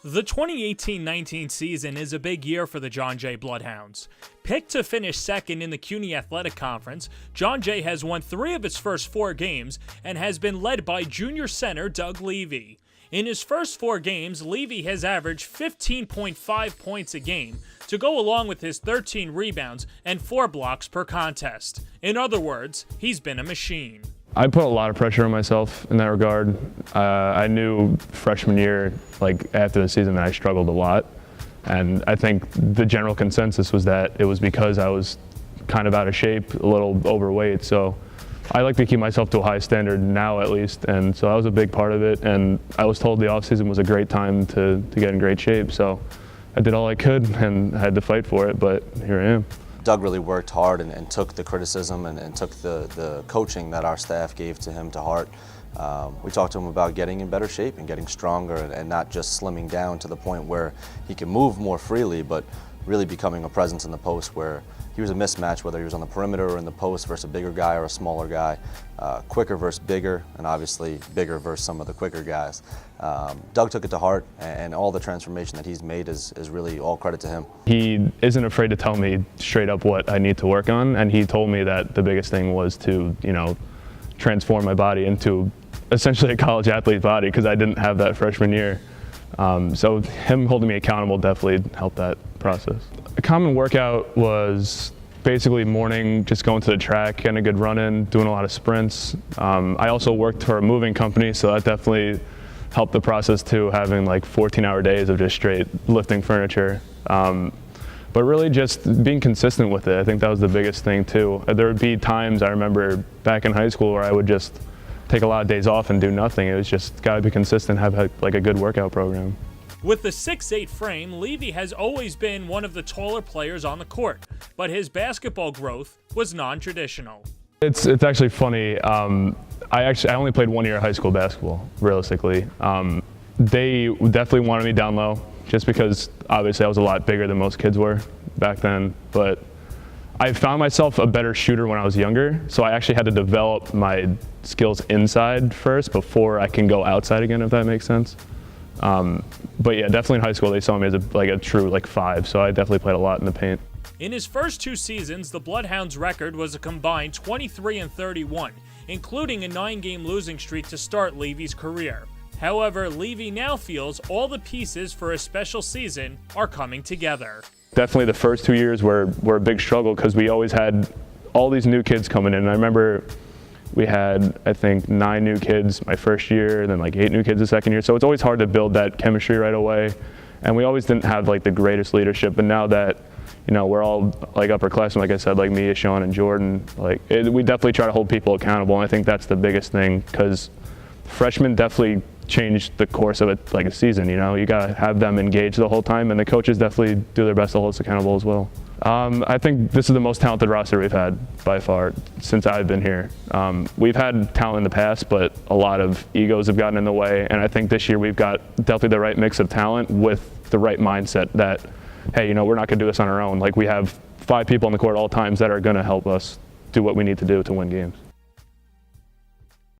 The 2018-19 season is a big year for the John Jay Bloodhounds. Picked to finish second in the CUNY Athletic Conference, John Jay has won 3 of its first 4 games and has been led by junior center Doug Levy. In his first 4 games, Levy has averaged 15.5 points a game to go along with his 13 rebounds and 4 blocks per contest. In other words, he's been a machine. I put a lot of pressure on myself in that regard. I knew freshman year, after the season, that I struggled a lot. And I think the general consensus was that it was because I was kind of out of shape, a little overweight. So I like to keep myself to a high standard now, at least. And so that was a big part of it. And I was told the offseason was a great time to get in great shape. So I did all I could and I had to fight for it, but here I am. Doug really worked hard and took the criticism and took the coaching that our staff gave to him to heart. We talked to him about getting in better shape and getting stronger and not just slimming down to the point where he can move more freely, but really becoming a presence in the post where he was a mismatch, whether he was on the perimeter or in the post versus a bigger guy or a smaller guy, quicker versus bigger, and obviously bigger versus some of the quicker guys. Doug took it to heart, and all the transformation that he's made is really all credit to him. He isn't afraid to tell me straight up what I need to work on, and he told me that the biggest thing was to, transform my body into essentially a college athlete body, because I didn't have that freshman year. So him holding me accountable definitely helped that process. A common workout was basically morning, just going to the track, getting a good run in, doing a lot of sprints. I also worked for a moving company, so that definitely helped the process too, having 14-hour days of just straight lifting furniture. But really just being consistent with it, I think that was the biggest thing too. There would be times, I remember back in high school, where I would just take a lot of days off and do nothing. It was just gotta be consistent, have a good workout program. With the 6'8" frame, Levy has always been one of the taller players on the court, but his basketball growth was non-traditional. It's actually funny. I only played 1 year of high school basketball, realistically. They definitely wanted me down low, just because obviously I was a lot bigger than most kids were back then. But I found myself a better shooter when I was younger, so I actually had to develop my skills inside first before I can go outside again, if that makes sense. But yeah, definitely in high school they saw me as a true 5, so I definitely played a lot in the paint. In his first 2 seasons, the Bloodhounds' record was a combined 23-31, including a 9-game losing streak to start Levy's career. However, Levy now feels all the pieces for a special season are coming together. Definitely the first 2 years were a big struggle, because we always had all these new kids coming in. And I remember we had, I think, 9 new kids my first year, and then 8 new kids the second year. So it's always hard to build that chemistry right away. And we always didn't have the greatest leadership. But now that, we're all upperclassmen, like I said, me, Sean, and Jordan, we definitely try to hold people accountable. And I think that's the biggest thing, because freshmen definitely change the course of it, a season. You gotta have them engaged the whole time, and the coaches definitely do their best to hold us accountable as well. I think this is the most talented roster we've had by far since I've been here. We've had talent in the past, but a lot of egos have gotten in the way, and I think this year we've got definitely the right mix of talent with the right mindset that, hey, we're not gonna do this on our own. We have 5 people on the court at all times that are gonna help us do what we need to do to win games.